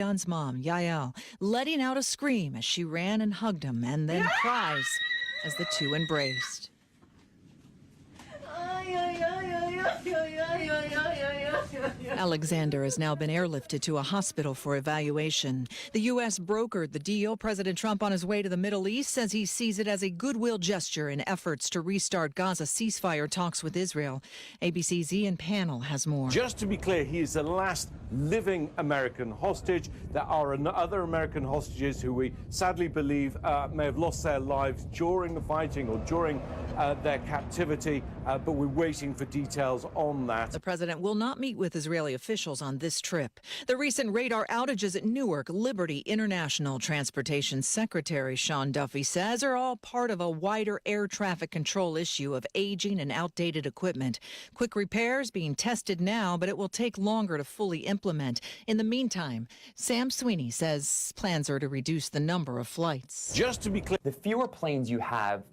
John's mom, Yael, letting out a scream as she ran and hugged him, and then cries as the two embraced. Alexander has now been airlifted to a hospital for evaluation. The U.S. brokered the deal. President Trump, on his way to the Middle East, says he sees it as a goodwill gesture in efforts to restart Gaza ceasefire talks with Israel. ABC's Ian Pannell has more. Just to be clear, he is the last living American hostage. There are other American hostages who we sadly believe may have lost their lives during the fighting or during their captivity, but we're waiting for details on that. The president will not meet with Israeli officials on this trip. The recent radar outages at Newark Liberty International Transportation Secretary Sean Duffy says are all part of a wider air traffic control issue of aging and outdated equipment. Quick repairs being tested now, but it will take longer to fully implement. In the meantime, Sam Sweeney says plans are to reduce the number of flights. Just to be clear, the fewer planes you have,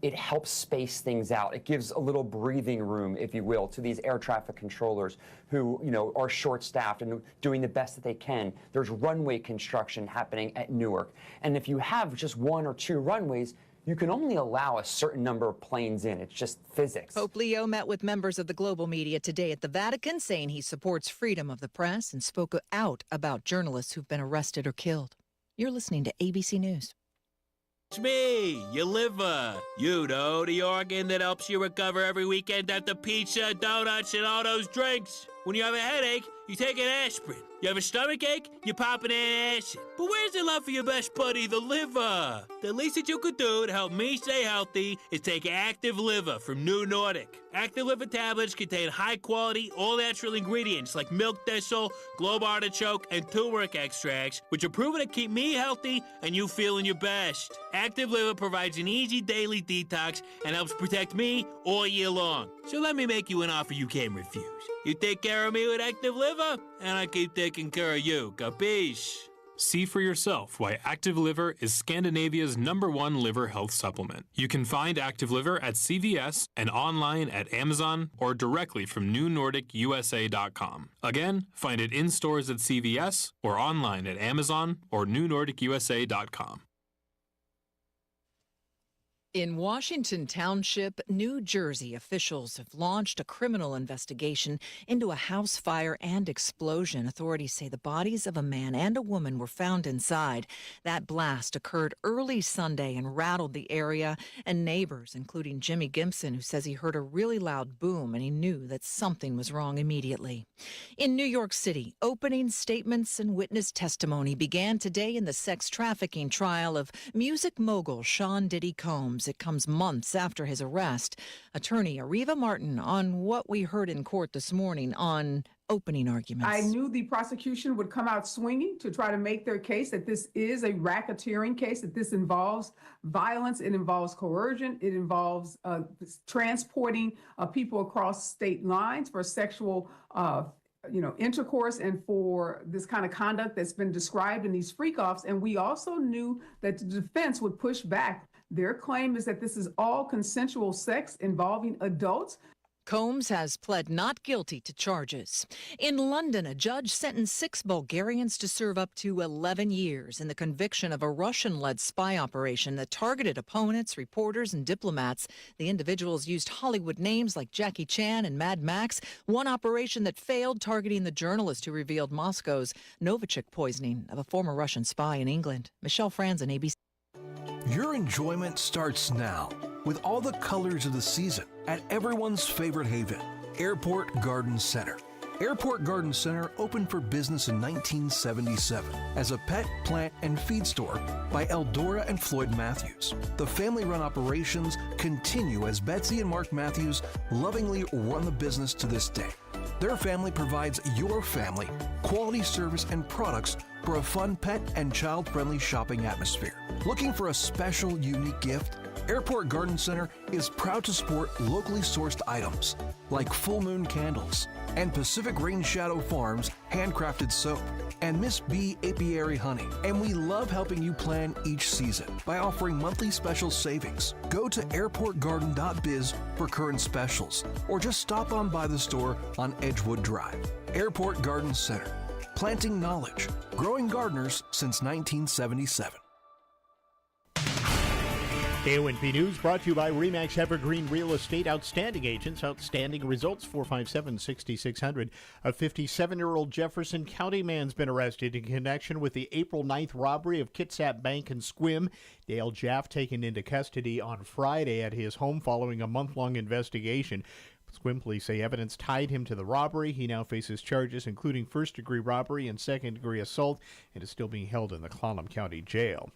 it helps space things out. It gives a little breathing room, if you will, to these air traffic controllers who, are short-staffed and doing the best that they can. There's runway construction happening at Newark. And if you have just one or two runways, you can only allow a certain number of planes in. It's just physics. Pope Leo met with members of the global media today at the Vatican, saying he supports freedom of the press and spoke out about journalists who've been arrested or killed. You're listening to ABC News. It's me, your liver. The organ that helps you recover every weekend after pizza, donuts, and all those drinks. When you have a headache, you take an aspirin. You have a stomachache, you pop an acid. But where's the love for your best buddy, the liver? The least that you could do to help me stay healthy is take Active Liver from New Nordic. Active Liver tablets contain high-quality, all-natural ingredients like milk thistle, globe artichoke, and turmeric extracts, which are proven to keep me healthy and you feeling your best. Active Liver provides an easy daily detox and helps protect me all year long. So let me make you an offer you can't refuse. You take care of me with Active Liver, and I keep taking care of you. Capiche? See for yourself why Active Liver is Scandinavia's #1 liver health supplement. You can find Active Liver at CVS and online at Amazon or directly from NewNordicUSA.com. Again, find it in stores at CVS or online at Amazon or NewNordicUSA.com. In Washington Township, New Jersey, officials have launched a criminal investigation into a house fire and explosion. Authorities say the bodies of a man and a woman were found inside. That blast occurred early Sunday and rattled the area, and neighbors, including Jimmy Gibson, who says he heard a really loud boom and he knew that something was wrong immediately. In New York City, opening statements and witness testimony began today in the sex trafficking trial of music mogul Sean Diddy Combs. It comes months after his arrest. Attorney Ariva Martin on what we heard in court this morning on opening arguments. I knew the prosecution would come out swinging to try to make their case that this is a racketeering case, that this involves violence, it involves coercion, it involves transporting people across state lines for sexual intercourse and for this kind of conduct that's been described in these freak-offs. And we also knew that the defense would push back. Their claim is that this is all consensual sex involving adults. Combs has pled not guilty to charges. In London, a judge sentenced 6 Bulgarians to serve up to 11 years in the conviction of a Russian-led spy operation that targeted opponents, reporters, and diplomats. The individuals used Hollywood names like Jackie Chan and Mad Max. One operation that failed, targeting the journalist who revealed Moscow's Novichok poisoning of a former Russian spy in England. Michelle Franzen, ABC. Your enjoyment starts now with all the colors of the season at everyone's favorite haven, Airport Garden Center. Airport Garden Center opened for business in 1977 as a pet, plant, and feed store by Eldora and Floyd Matthews. The family-run operations continue as Betsy and Mark Matthews lovingly run the business to this day. Their family provides your family quality service and products for a fun pet and child-friendly shopping atmosphere. Looking for a special, unique gift? Airport Garden Center is proud to support locally sourced items like Full Moon Candles and Pacific Rain Shadow Farms handcrafted soap and Miss B Apiary Honey. And we love helping you plan each season by offering monthly special savings. Go to airportgarden.biz for current specials or just stop on by the store on Edgewood Drive. Airport Garden Center. planting knowledge, growing gardeners since 1977. KONP News brought to you by RE/MAX Evergreen Real Estate. Outstanding agents, outstanding results. 457-6600. A 57-year-old Jefferson County man's been arrested in connection with the April 9th robbery of Kitsap Bank and Squim. Dale Jaff taken into custody on Friday at his home following a month-long investigation. Squim police say evidence tied him to the robbery. He now faces charges including first-degree robbery and second-degree assault and is still being held in the Clallam County Jail.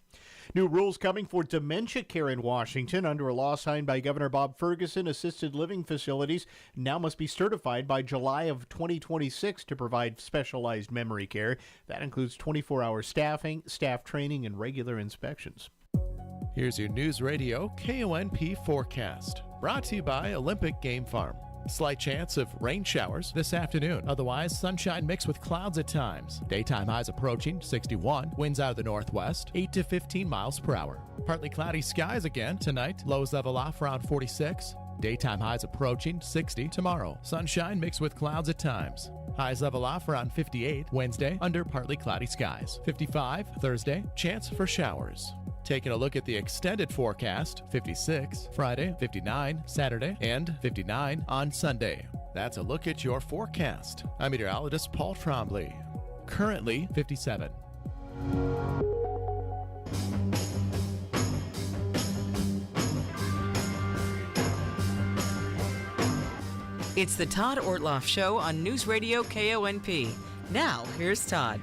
New rules coming for dementia care in Washington. Under a law signed by Governor Bob Ferguson, assisted living facilities now must be certified by July of 2026 to provide specialized memory care. That includes 24-hour staffing, staff training, and regular inspections. Here's your News Radio KONP forecast, brought to you by Olympic Game Farm. Slight chance of rain showers this afternoon. Otherwise, sunshine mixed with clouds at times. Daytime highs approaching 61. Winds out of the northwest, 8 to 15 miles per hour. Partly cloudy skies again tonight. Lows level off around 46. Daytime highs approaching 60 tomorrow. Sunshine mixed with clouds at times. Highs level off around 58. Wednesday, under partly cloudy skies. 55 Thursday, chance for showers. Taking a look at the extended forecast, 56 Friday, 59 Saturday, and 59 on Sunday. That's a look at your forecast. I'm meteorologist Paul Trombley. Currently 57. It's the Todd Ortloff Show on News Radio KONP. Now, here's Todd.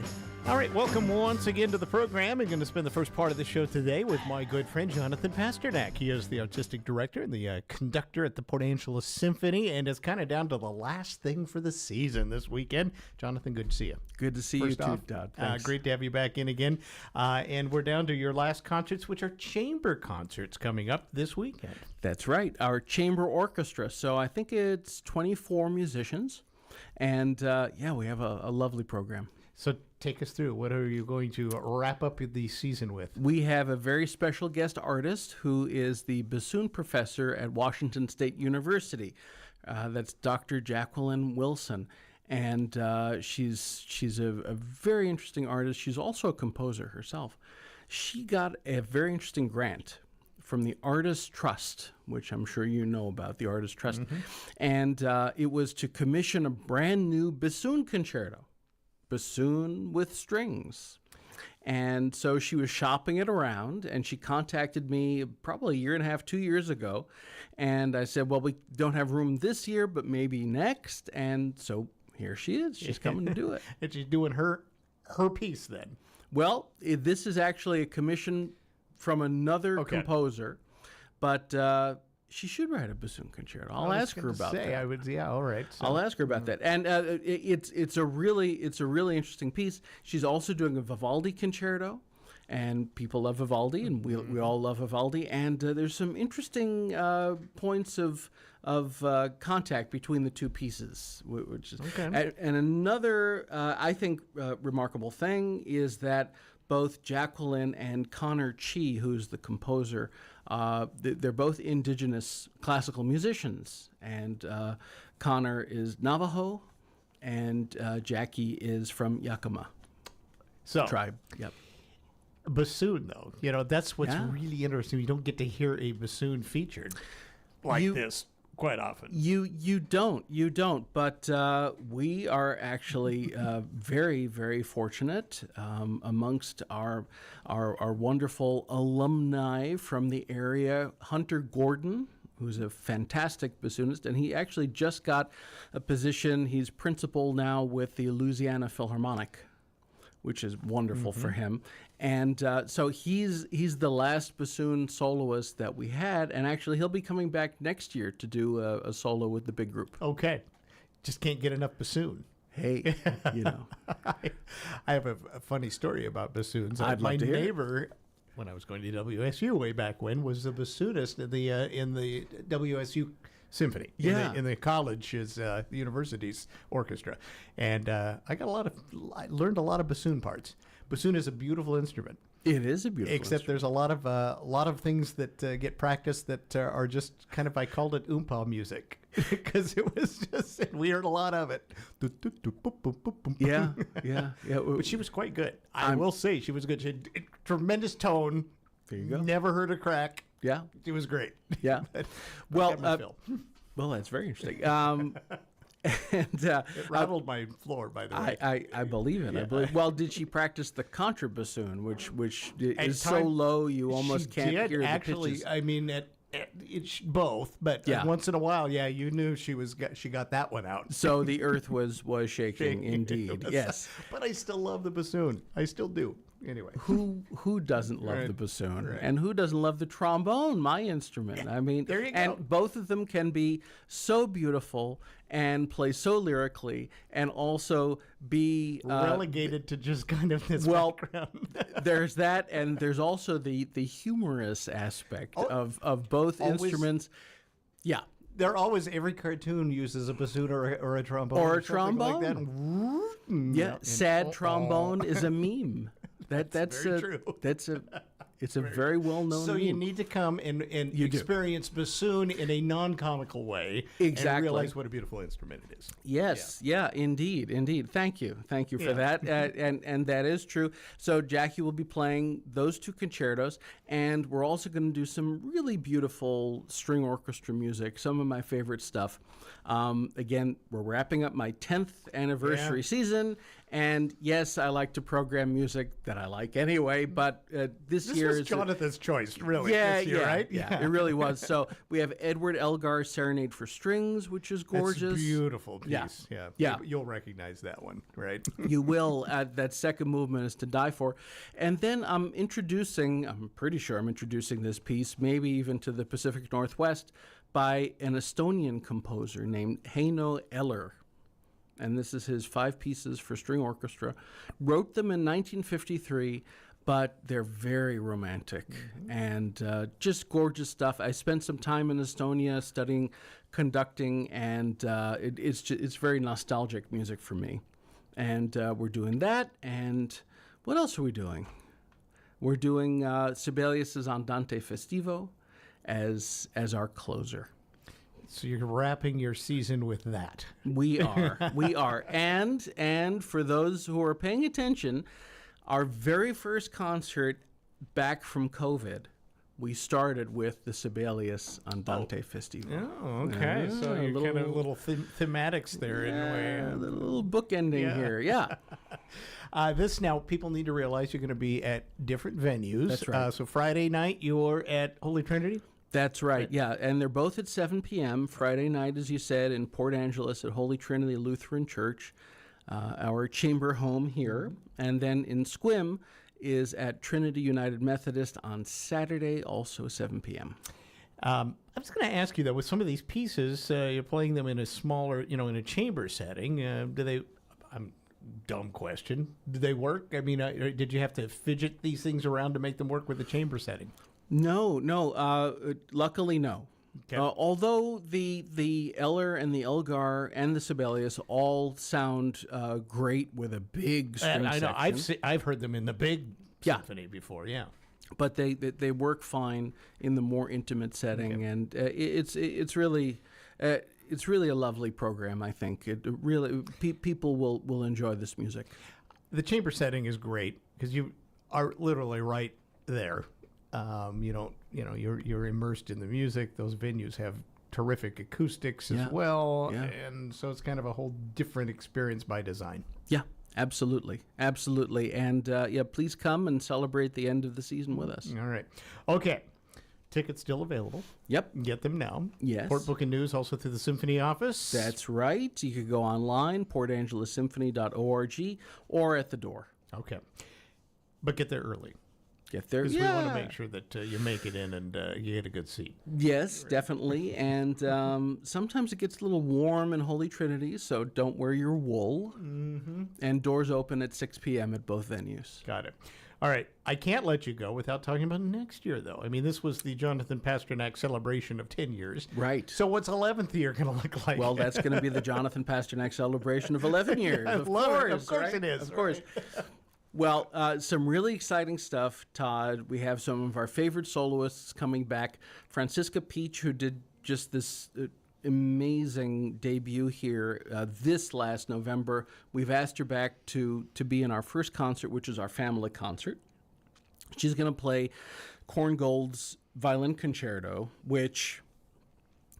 All right, welcome once again to the program. I'm going to spend the first part of the show today with my good friend Jonathan Pasternak. He is the artistic director and the conductor at the Port Angeles Symphony, and it's kind of down to the last thing for the season this weekend. Jonathan, good to see you. Good to see you too, Todd. Thanks. Great to have you back in again. And we're down to your last concerts, which are chamber concerts coming up this weekend. That's right, our chamber orchestra. So I think it's 24 musicians, and we have a lovely program. So take us through. What are you going to wrap up the season with? We have a very special guest artist who is the bassoon professor at Washington State University. That's Dr. Jacqueline Wilson. And she's a very interesting artist. She's also a composer herself. She got a very interesting grant from the Artist Trust, which I'm sure you know about, the Artist Trust. Mm-hmm. And it was to commission a brand new bassoon concerto. Bassoon with strings. And so she was shopping it around, and she contacted me probably a year and a half, 2 years ago. And I said, well, we don't have room this year, but maybe next. And so here she is. She's coming to do it. And she's doing her piece then. Well, this is actually a commission from another composer, but she should write a bassoon concerto. I'll ask her about that. All right. So. I'll ask her about that. And it's a really interesting piece. She's also doing a Vivaldi concerto, and people love Vivaldi, and we all love Vivaldi. And there's some interesting points of contact between the two pieces, which is and another I think remarkable thing is that both Jacqueline and Connor Chi, who's the composer, they're both indigenous classical musicians, and Connor is Navajo, and Jackie is from Yakima tribe. Yep. Bassoon, though, that's what's really interesting. You don't get to hear a bassoon featured this quite often. You don't. But we are actually very, very fortunate amongst our wonderful alumni from the area. Hunter Gordon, who's a fantastic bassoonist, and he actually just got a position. He's principal now with the Louisiana Philharmonic, which is wonderful for him. And so he's the last bassoon soloist that we had, and actually he'll be coming back next year to do a solo with the big group. Okay. Just can't get enough bassoon. Hey, I have a funny story about bassoons. My neighbor, when I was going to WSU way back when, was a bassoonist in the WSU Symphony, in the college's, the university's orchestra. And I learned a lot of bassoon parts. Bassoon is a beautiful instrument. It is a beautiful Except instrument. there's a lot of things that get practiced that are just kind of, I called it oompa music because it was just, we heard a lot of it. Yeah. But she was quite good. I will say she was good. She had tremendous tone. There you go. Never heard her crack. Yeah. She was great. Yeah. Well, Well, that's very interesting. And it rattled my floor, by the way. I believe it. Yeah. I believe. Well, did she practice the contrabassoon, which is so times, low you almost can't hear the actually, pitches? I mean, both, but Yeah. once in a while, yeah, you knew she got that one out. So the earth was shaking, indeed. It was- Yes. But I still love the bassoon. I still do. Anyway. Who doesn't love Right. the bassoon, Right. and who doesn't love the trombone, my instrument? I mean, There you go. and both of them can be so beautiful and play so lyrically, and also be Relegated to just kind of this background. There's that, and there's also the humorous aspect of both always- instruments. Yeah. They're always, every cartoon uses a bassoon or a trombone. Or a something like trombone. that. Yeah, sad trombone is a meme. That's very a true. it's a very well known. So meme. you need to come and You do. experience bassoon in a non-comical way. Exactly. And realize what a beautiful instrument it is. Yes, yeah, indeed. Thank you for Yeah. that, and that is true. So Jackie will be playing those two concertos, and we're also going to do some really beautiful string orchestra music, some of my favorite stuff. Again, we're wrapping up my 10th anniversary season, and yes, I like to program music that I like anyway, but this year was is Jonathan's choice, really. Yeah, this year, yeah, right? yeah, it really was. So we have Edward Elgar's Serenade for Strings, which is gorgeous. That's a beautiful piece. Yeah. Yeah. You'll recognize that one, right? You will. That second movement is to die for. And then I'm pretty sure I'm introducing this piece, maybe even to the Pacific Northwest, by an Estonian composer named Heino Eller. And this is his 5 pieces for string orchestra. Wrote them in 1953, but they're very romantic and just gorgeous stuff. I spent some time in Estonia studying conducting, and it's very nostalgic music for me. And we're doing that. And what else are we doing? We're doing Sibelius's Andante Festivo as our closer. So you're wrapping your season with that. We are. And for those who are paying attention, our very first concert back from COVID, we started with the Sibelius Andante Festival. Oh, okay. Yeah, So you're little- kind of little thematics there in a way. A little bookending here. Yeah. This now, people need to realize you're going to be at different venues. That's right. So Friday night, you're at Holy Trinity? That's right, yeah. And they're both at 7 p.m. Friday night, as you said, in Port Angeles at Holy Trinity Lutheran Church, our chamber home here. And then in Sequim is at Trinity United Methodist on Saturday, also 7 p.m. I was going to ask you, though, with some of these pieces, you're playing them in a smaller, in a chamber setting. Do they... Dumb question. Do they work? I mean, did you have to fidget these things around to make them work with the chamber setting? No. Luckily, no. Okay. Although the Eller and the Elgar and the Sibelius all sound great with a big string I know. section. I've heard them in the big Yeah. symphony before. Yeah. But they work fine in the more intimate setting, and it's really a lovely program. I think it really people will enjoy this music. The chamber setting is great because you are literally right there. You're immersed in the music. Those venues have terrific acoustics as well, and so it's kind of a whole different experience by design. Yeah. Absolutely. And please come and celebrate the end of the season with us. All right. Okay. Tickets still available. Yep. Get them now. Yes. Port Book and News also through the Symphony office. That's right. You could go online, portangelossymphony.org, or at the door. Okay. But get there early. Get there. Because we want to make sure that you make it in and you get a good seat. Yes, definitely. And sometimes it gets a little warm in Holy Trinity, so don't wear your wool. Mm-hmm. And doors open at 6 p.m. at both venues. Got it. All right. I can't let you go without talking about next year, though. I mean, this was the Jonathan Pasternak celebration of 10 years. Right. So what's 11th year going to look like? Well, that's going to be the Jonathan Pasternak celebration of 11 years. I of love course, it. Of course right? it is. Of course. Well, some really exciting stuff, Todd. We have some of our favorite soloists coming back. Francisca Peach, who did just this amazing debut here this last November. We've asked her back to be in our first concert, which is our family concert. She's going to play Korngold's Violin Concerto, which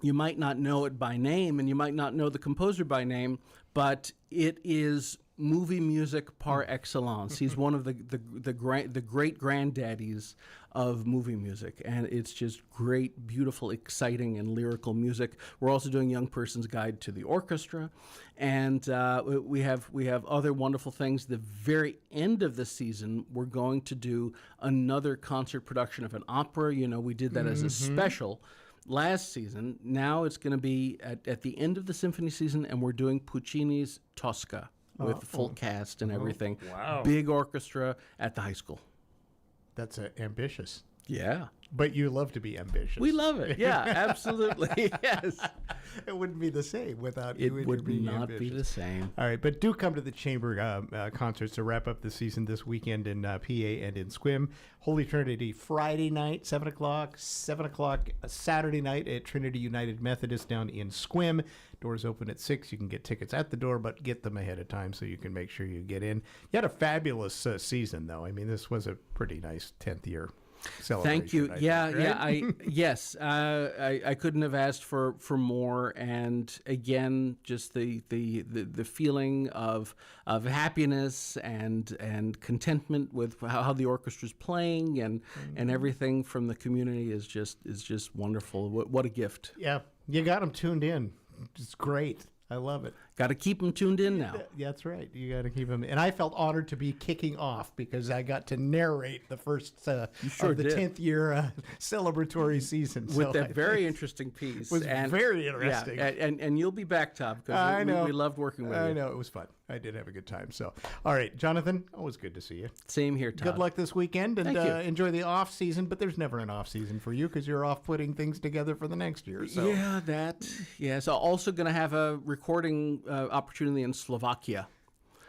you might not know it by name, and you might not know the composer by name, but it is movie music par excellence. He's one of the great granddaddies of movie music, and it's just great, beautiful, exciting, and lyrical music. We're also doing Young Person's Guide to the Orchestra, and we have other wonderful things. The very end of the season, we're going to do another concert production of an opera. You know, we did that as a special last season. Now it's going to be at the end of the symphony season, and we're doing Puccini's Tosca with full cast and everything. Wow. Big orchestra at the high school. That's ambitious. Yeah. But you love to be ambitious. We love it. Yeah, absolutely. Yes. It wouldn't be the same without It you would being not ambitious. be the same. All right, but do come to the Chamber concerts to wrap up the season this weekend in PA and in Sequim. Holy Trinity Friday night, 7 o'clock, 7 o'clock Saturday night at Trinity United Methodist down in Sequim. Doors open at 6. You can get tickets at the door, but get them ahead of time so you can make sure you get in. You had a fabulous season, though. I mean, this was a pretty nice 10th year celebration. Thank you. I Yeah, think, right? Yes. I couldn't have asked for more. And again, just the feeling of happiness and contentment with how the orchestra's playing and everything from the community is just wonderful. What a gift. Yeah, you got them tuned in. It's great. I love it. Got to keep them tuned in now. Yeah, that's right. You got to keep them. And I felt honored to be kicking off because I got to narrate the first of the 10th year celebratory season. With that very interesting piece. Was very interesting. Yeah, and you'll be back, Tom, because we loved working with you. I know. It was fun. I did have a good time. So, all right, Jonathan, always good to see you. Same here, Tom. Good luck this weekend, and Thank you. enjoy the off season. But there's never an off season for you because you're off putting things together for the next year. So. Yeah, so also going to have a recording opportunity in Slovakia.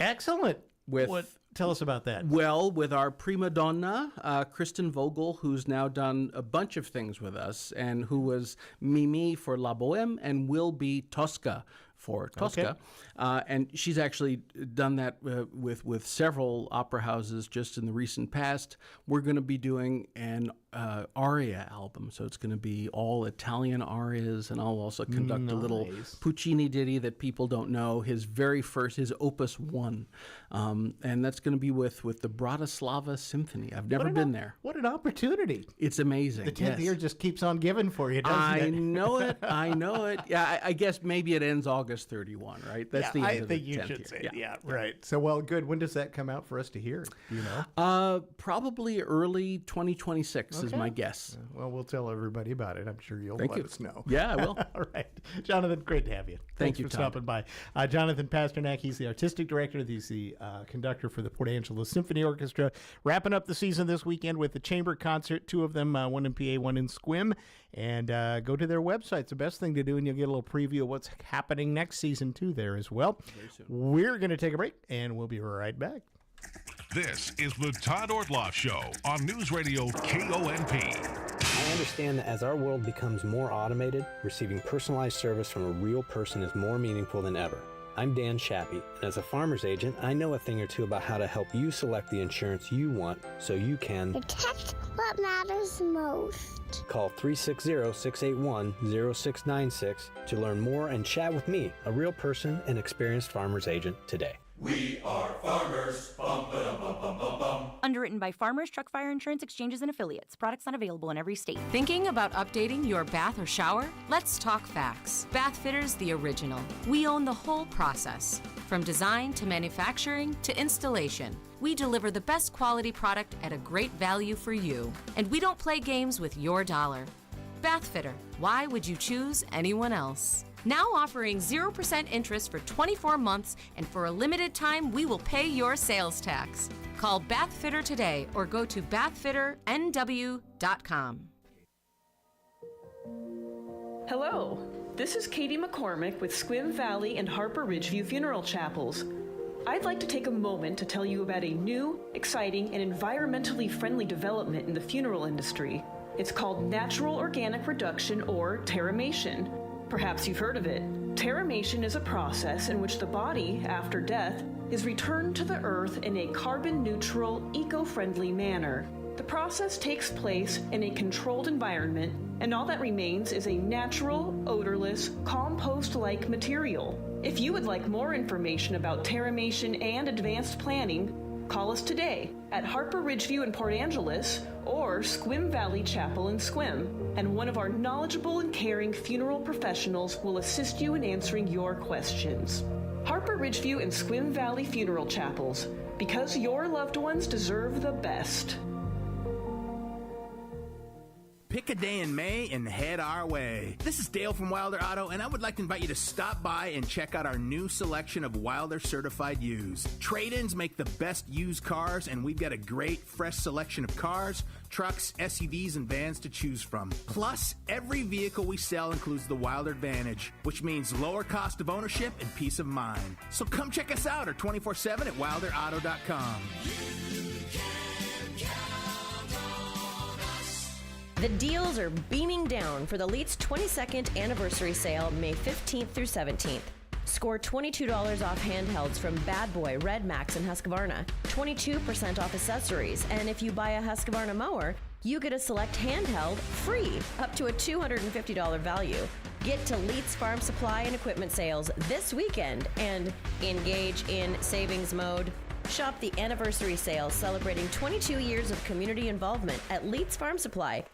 Excellent. Tell us about that. Well, with our prima donna, Kristen Vogel, who's now done a bunch of things with us, and who was Mimi for La Boheme and will be Tosca for Tosca. Okay. And she's actually done that with several opera houses just in the recent past. We're going to be doing an aria album, so it's going to be all Italian arias, and I'll also conduct a little Puccini ditty that people don't know, his Opus 1. And that's going to be with the Bratislava Symphony. I've never been there. What an opportunity. It's amazing. The 10th year just keeps on giving for you, doesn't it? I know it. Yeah, I guess maybe it ends August 31, right? That's the end of the 10th year. I think you should say yeah, right. So, well, good. When does that come out for us to hear? Do you know? Probably early 2026 is my guess. Well, we'll tell everybody about it. I'm sure you'll let us know. Yeah, I will. All right. Jonathan, great to have you. Thanks for Tom. stopping by. Jonathan Pasternak, he's the artistic director. He's the conductor for the Port Angeles Symphony Orchestra. Wrapping up the season this weekend with the chamber concert, 2 of them, one in PA, one in Sequim. And go to their website. It's the best thing to do, and you'll get a little preview of what's happening next season, too, there as well. Very soon. We're going to take a break, and we'll be right back. This is the Todd Ortloff Show on Newsradio KONP. I understand that as our world becomes more automated, receiving personalized service from a real person is more meaningful than ever. I'm Dan Shappy, and as a farmer's agent, I know a thing or two about how to help you select the insurance you want so you can protect what matters most. Call 360-681-0696 to learn more and chat with me, a real person and experienced farmer's agent, today. We are farmers. Bum, ba-dum, bum, bum, bum, bum. Underwritten by Farmers Truck Fire Insurance Exchanges and Affiliates. Products not available in every state. Thinking about updating your bath or shower? Let's talk facts. Bath Fitters, the original. We own the whole process, from design to manufacturing to installation. We deliver the best quality product at a great value for you. And we don't play games with your dollar. Bath Fitter, why would you choose anyone else? Now offering 0% interest for 24 months, and for a limited time, we will pay your sales tax. Call Bath Fitter today or go to bathfitternw.com. Hello, this is Katie McCormick with Squim Valley and Harper Ridgeview Funeral Chapels. I'd like to take a moment to tell you about a new, exciting, and environmentally friendly development in the funeral industry. It's called natural organic reduction, or terramation. Perhaps you've heard of it. Terramation is a process in which the body, after death, is returned to the earth in a carbon-neutral, eco-friendly manner. The process takes place in a controlled environment, and all that remains is a natural, odorless, compost-like material. If you would like more information about terramation and advanced planning, call us today at Harper Ridgeview in Port Angeles or Squim Valley Chapel in Squim, and one of our knowledgeable and caring funeral professionals will assist you in answering your questions. Harper Ridgeview and Squim Valley Funeral Chapels, because your loved ones deserve the best. Pick a day in May and head our way. This is Dale from Wilder Auto, and I would like to invite you to stop by and check out our new selection of Wilder certified used. Trade-ins make the best used cars, and we've got a great fresh selection of cars, trucks, SUVs, and vans to choose from. Plus, every vehicle we sell includes the Wilder Advantage, which means lower cost of ownership and peace of mind. So come check us out at 24/7 at wilderauto.com. The deals are beaming down for the Leeds 22nd anniversary sale, May 15th through 17th. Score $22 off handhelds from Bad Boy, Red Max, and Husqvarna, 22% off accessories, and if you buy a Husqvarna mower, you get a select handheld free, up to a $250 value. Get to Leeds Farm Supply and Equipment sales this weekend and engage in savings mode. Shop the anniversary sale celebrating 22 years of community involvement at Leeds Farm Supply.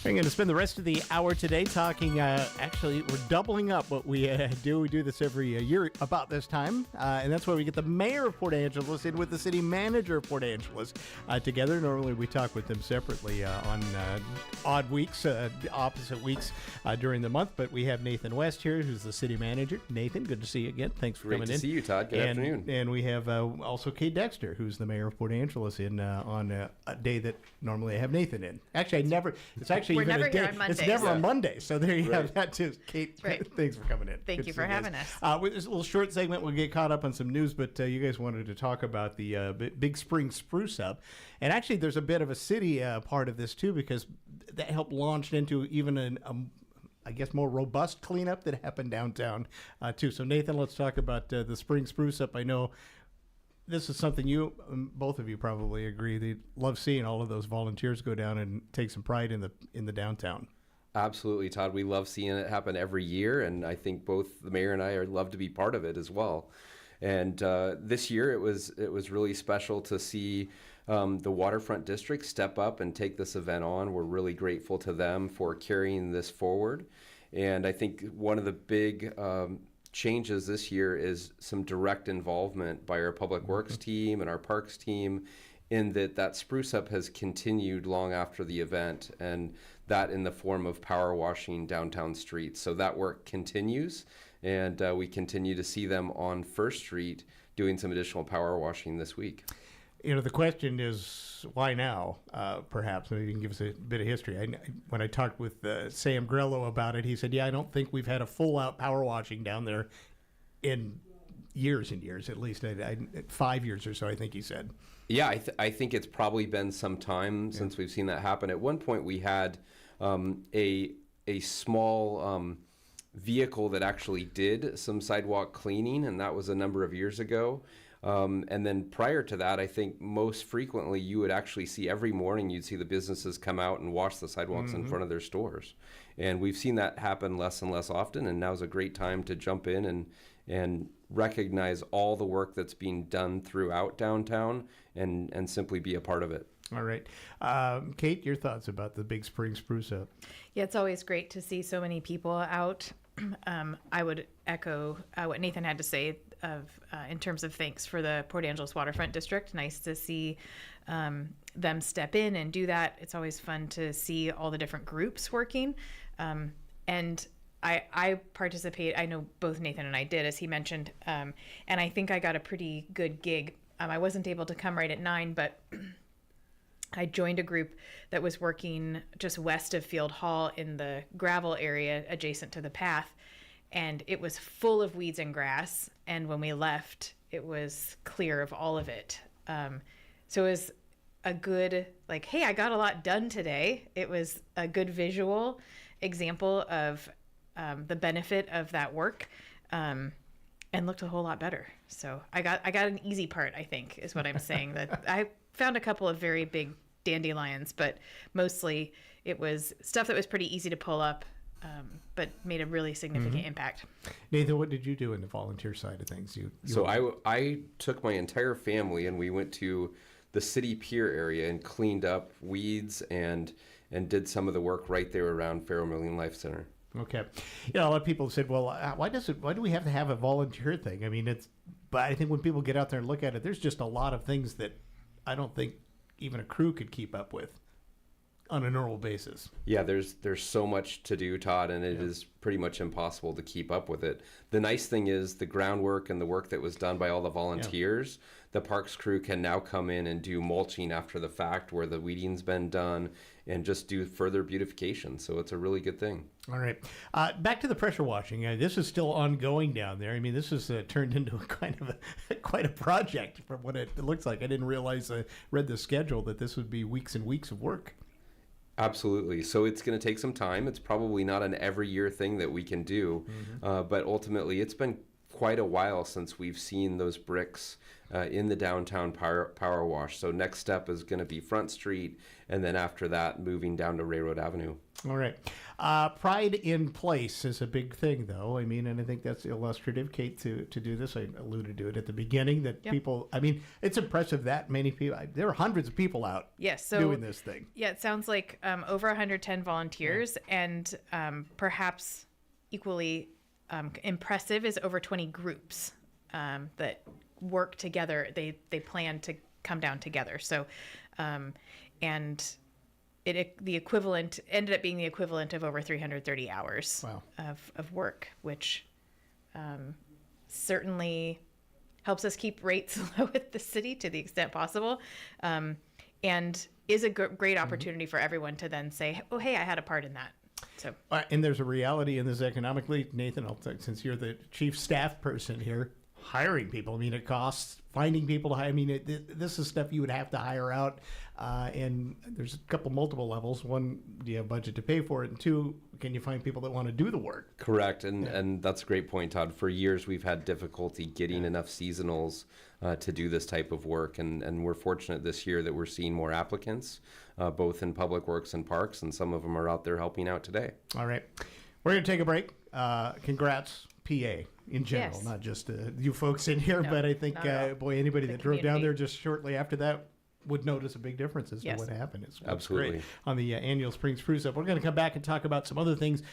We're going to spend the rest of the hour today talking, actually, we're doubling up what we do. We do this every year about this time, and that's why we get the mayor of Port Angeles in with the city manager of Port Angeles together. Normally we talk with them separately on odd weeks, opposite weeks during the month, but we have Nathan West here, who's the city manager. Nathan, good to see you again. Thanks for coming in. Great to see you, Todd. Good afternoon. And we have also Kate Dexter, who's the mayor of Port Angeles, in on a day that normally I have Nathan in. Actually, it's actually We're even never a day. here on Mondays. It's never on Monday, so there you have that too. Kate, Right. thanks for coming in. Thank Good you to for see having guys. us. With this little short segment, we'll get caught up on some news, but you guys wanted to talk about the Big Spring Spruce Up. And actually, there's a bit of a city part of this too, because that helped launch into even I guess, more robust cleanup that happened downtown too. So Nathan, let's talk about the Spring Spruce Up. I know this is something you, both of you probably agree, they love seeing all of those volunteers go down and take some pride in the downtown. Absolutely, Todd. We love seeing it happen every year, and I think both the mayor and I love to be part of it as well. And this year, it was really special to see the Waterfront District step up and take this event on. We're really grateful to them for carrying this forward. And I think one of the big changes this year is some direct involvement by our Public Works team and our Parks team, in that Spruce Up has continued long after the event, and that in the form of power washing downtown streets. So that work continues, and we continue to see them on First Street doing some additional power washing this week. You know, the question is, why now? Perhaps maybe you can give us a bit of history. When I talked with Sam Grello about it, he said, I don't think we've had a full-out power washing down there in years and years, at least 5 years or so, I think he said. Yeah, I think it's probably been some time since we've seen that happen. At one point, we had a small vehicle that actually did some sidewalk cleaning, and that was a number of years ago. And then prior to that, I think most frequently you would actually see every morning, you'd see the businesses come out and wash the sidewalks in front of their stores. And we've seen that happen less and less often, and now's a great time to jump in and recognize all the work that's being done throughout downtown and simply be a part of it. All right. Kate, your thoughts about the Big Spring Spruce Up? Yeah, it's always great to see so many people out. I would echo what Nathan had to say in terms of thanks for the Port Angeles Waterfront District. Nice to see them step in and do that. It's always fun to see all the different groups working. And I participate. I know both Nathan and I did, as he mentioned, and I think I got a pretty good gig. I wasn't able to come right at 9, but I joined a group that was working just west of Field Hall in the gravel area adjacent to the path. and it was full of weeds and grass. And when we left, it was clear of all of it. So it was a good, like, hey, I got a lot done today. It was a good visual example of the benefit of that work, and looked a whole lot better. So I got an easy part, I think, is what I'm saying. That I found a couple of very big dandelions, but mostly it was stuff that was pretty easy to pull up, but made a really significant impact. Nathan, what did you do in the volunteer side of things? So I took my entire family and we went to the city pier area and cleaned up weeds and did some of the work right there around Faro Marine Life Center. Okay. A lot of people said, well, why do we have to have a volunteer thing? I mean, but I think when people get out there and look at it, there's just a lot of things that I don't think even a crew could keep up with on a normal basis. Yeah, there's so much to do, Todd, and it is pretty much impossible to keep up with it. The nice thing is the groundwork and the work that was done by all the volunteers, the parks crew can now come in and do mulching after the fact where the weeding's been done and just do further beautification. So it's a really good thing. All right. Back to the pressure washing. This is still ongoing down there. I mean, this has turned into quite a project from what it looks like. I didn't realize, I read the schedule, that this would be weeks and weeks of work. Absolutely. So it's going to take some time. It's probably not an every year thing that we can do, but ultimately it's been quite a while since we've seen those bricks in the downtown power wash. So next step is going to be Front Street, and then after that, moving down to Railroad Avenue. All right. Pride in place is a big thing, though. I mean, and I think that's illustrative, Kate, to do this. I alluded to it at the beginning, that people, I mean, it's impressive that many people, there are hundreds of people out doing this thing. Yeah, it sounds like over 110 volunteers, and perhaps equally impressive is over 20 groups that work together. They plan to come down together. So, and the equivalent ended up being the equivalent of over 330 hours of work, which certainly helps us keep rates low at the city to the extent possible, and is a great opportunity for everyone to then say, oh, hey, I had a part in that. So, and there's a reality in this economically, Nathan, since you're the chief staff person here, hiring people. I mean, it costs finding people to hire. I mean, this is stuff you would have to hire out, and there's multiple levels. One, do you have budget to pay for it? And two, can you find people that want to do the work? Correct, and that's a great point, Todd. For years, we've had difficulty getting enough seasonals to do this type of work, and we're fortunate this year that we're seeing more applicants, both in public works and parks, and some of them are out there helping out today. All right. We're going to take a break. Congrats, PA. In general, not just you folks in here, but I think, anybody that drove down there just shortly after that would notice a big difference as to what happened. It's absolutely great on the annual Spring Spruce Up. We're going to come back and talk about some other things,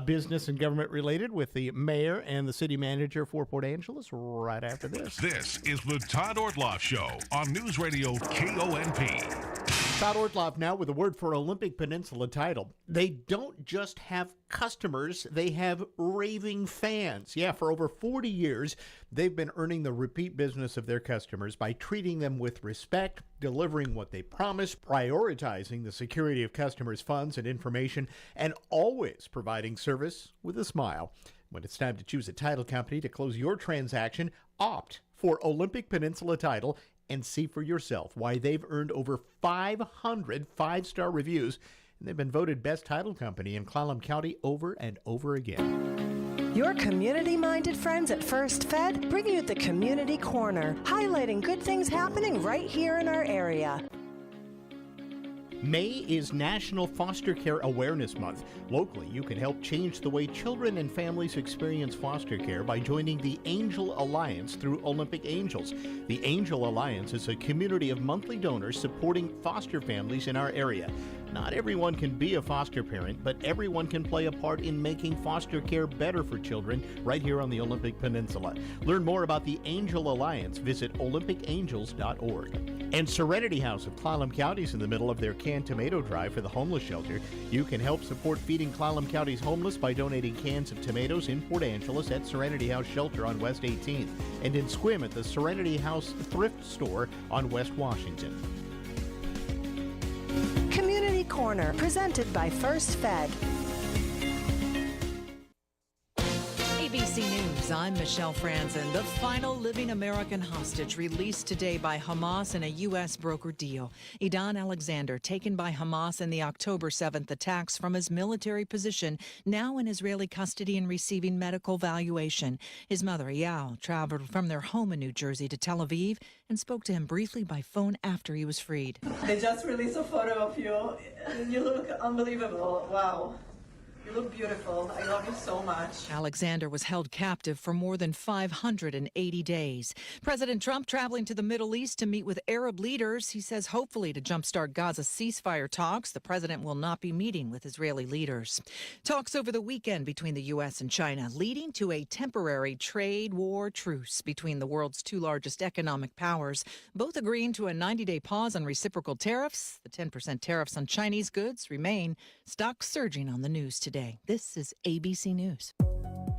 business and government related, with the mayor and the city manager for Port Angeles right after this. This is the Todd Ortloff Show on Newsradio KONP. Todd Ortloff now with a word for Olympic Peninsula title. They don't just have customers, they have raving fans. Yeah, for over 40 years, they've been earning the repeat business of their customers by treating them with respect, delivering what they promise, prioritizing the security of customers' funds and information, and always providing service with a smile. When it's time to choose a title company to close your transaction, opt for Olympic Peninsula Title and see for yourself why they've earned over 500 five-star reviews, and they've been voted best title company in Clallam County over and over again. Your community-minded friends at First Fed bring you the Community Corner, highlighting good things happening right here in our area. May is National Foster Care Awareness Month. Locally, you can help change the way children and families experience foster care by joining the Angel Alliance through Olympic Angels. The Angel Alliance is a community of monthly donors supporting foster families in our area. Not everyone can be a foster parent, but everyone can play a part in making foster care better for children right here on the Olympic Peninsula. Learn more about the Angel Alliance. Visit olympicangels.org. And Serenity House of Clallam County is in the middle of their canned tomato drive for the homeless shelter. You can help support feeding Clallam County's homeless by donating cans of tomatoes in Port Angeles at Serenity House Shelter on West 18th and in Sequim at the Serenity House Thrift Store on West Washington. Community Corner, presented by First Fed. News. I'm Michelle Franzen. The final living American hostage released today by Hamas in a U.S. brokered deal. Idan Alexander, taken by Hamas in the October 7th attacks from his military position, now in Israeli custody and receiving medical evaluation. His mother, Eyal, traveled from their home in New Jersey to Tel Aviv and spoke to him briefly by phone after he was freed. They just released a photo of you. You look unbelievable. Wow. You look beautiful. I love you so much. Alexander was held captive for more than 580 days. President Trump traveling to the Middle East to meet with Arab leaders. He says hopefully to jumpstart Gaza ceasefire talks. The president will not be meeting with Israeli leaders. Talks over the weekend between the U.S. and China leading to a temporary trade war truce between the world's two largest economic powers, both agreeing to a 90-day pause on reciprocal tariffs. The 10% tariffs on Chinese goods remain. Stocks surging on the news today. This is ABC News.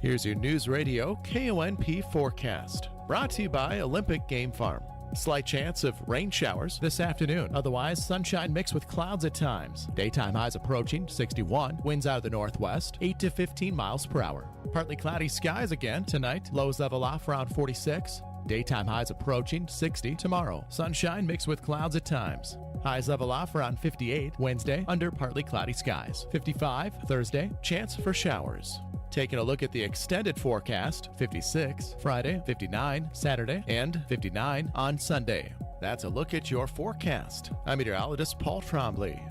Here's your News Radio KONP forecast. Brought to you by Olympic Game Farm. Slight chance of rain showers this afternoon. Otherwise, sunshine mixed with clouds at times. Daytime highs approaching 61. Winds out of the northwest, 8 to 15 miles per hour. Partly cloudy skies again tonight. Lows level off around 46. Daytime highs approaching 60 tomorrow. Sunshine mixed with clouds at times. Highs level off around 58 Wednesday under partly cloudy skies. 55 Thursday, chance for showers. Taking a look at the extended forecast, 56 Friday, 59 Saturday, and 59 on Sunday. That's a look at your forecast. I'm meteorologist Paul Trombley.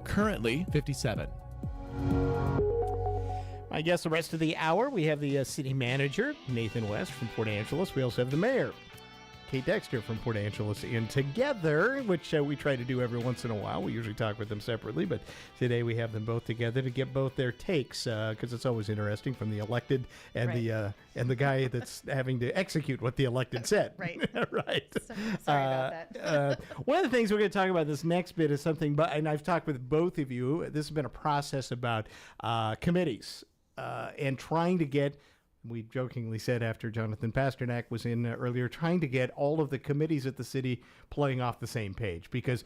Currently 57. I guess the rest of the hour, we have the city manager, Nathan West from Port Angeles. We also have the mayor, Kate Dexter from Port Angeles, in together, which we try to do every once in a while. We usually talk with them separately, but today we have them both together to get both their takes, because it's always interesting from the elected and the guy that's having to execute what the elected said. Right. Right. Sorry about that. One of the things we're going to talk about this next bit is something, and I've talked with both of you. This has been a process about committees. And trying to get, we jokingly said after Jonathan Pasternak was in earlier, trying to get all of the committees at the city playing off the same page. Because,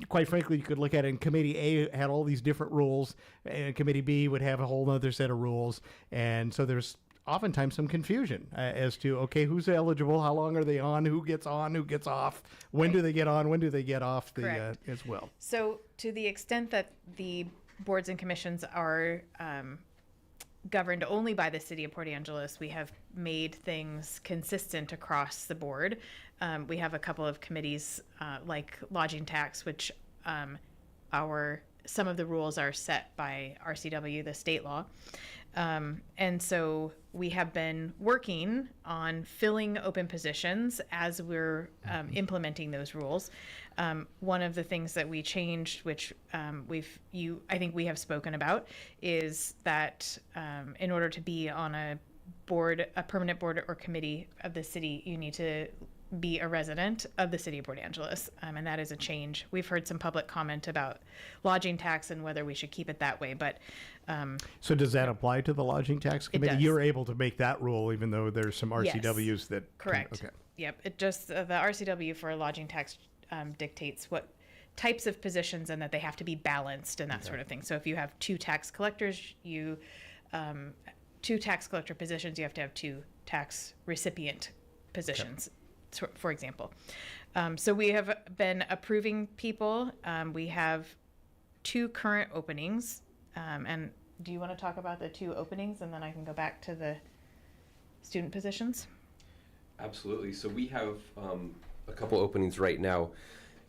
quite frankly, you could look at it, and Committee A had all these different rules, and Committee B would have a whole other set of rules. And so there's oftentimes some confusion as to, okay, who's eligible, how long are they on, who gets off, when do they get on, when do they get off as well. So to the extent that the boards and commissions are governed only by the city of Port Angeles, we have made things consistent across the board. We have a couple of committees like lodging tax, which some of the rules are set by RCW, the state law. And so we have been working on filling open positions as we're implementing those rules. One of the things that we changed, which I think we have spoken about, is that in order to be on a permanent board or committee of the city, you need to be a resident of the city of Port Angeles, and that is a change. We've heard some public comment about lodging tax and whether we should keep it that way, but so does that apply to the lodging tax committee? It does. You're able to make that rule, even though there's some RCWs that correct. Okay. Yep. It just the RCW for lodging tax dictates what types of positions and that they have to be balanced and that sort of thing. So if you have two tax collectors, two tax collector positions, you have to have two tax recipient positions. Okay. For example. So we have been approving people. We have 2 current openings. And do you want to talk about the 2 openings, and then I can go back to the student positions? Absolutely. So we have a couple openings right now,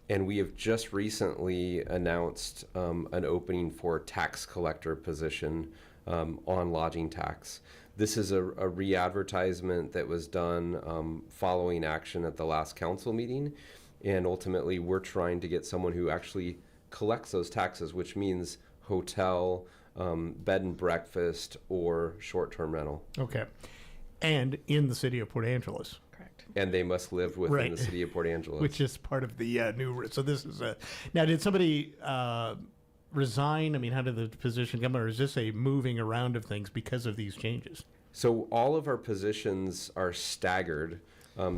and we have just recently announced an opening for tax collector position on lodging tax. This is a re-advertisement that was done following action at the last council meeting, and ultimately we're trying to get someone who actually collects those taxes, which means hotel, bed and breakfast, or short-term rental. Okay. And in the city of Port Angeles. Correct. And they must live within the city of Port Angeles. Which is part of the new... So this is a... Now, did somebody... resign? I mean, how did the position come, or is this a moving around of things because of these changes? So all of our positions are staggered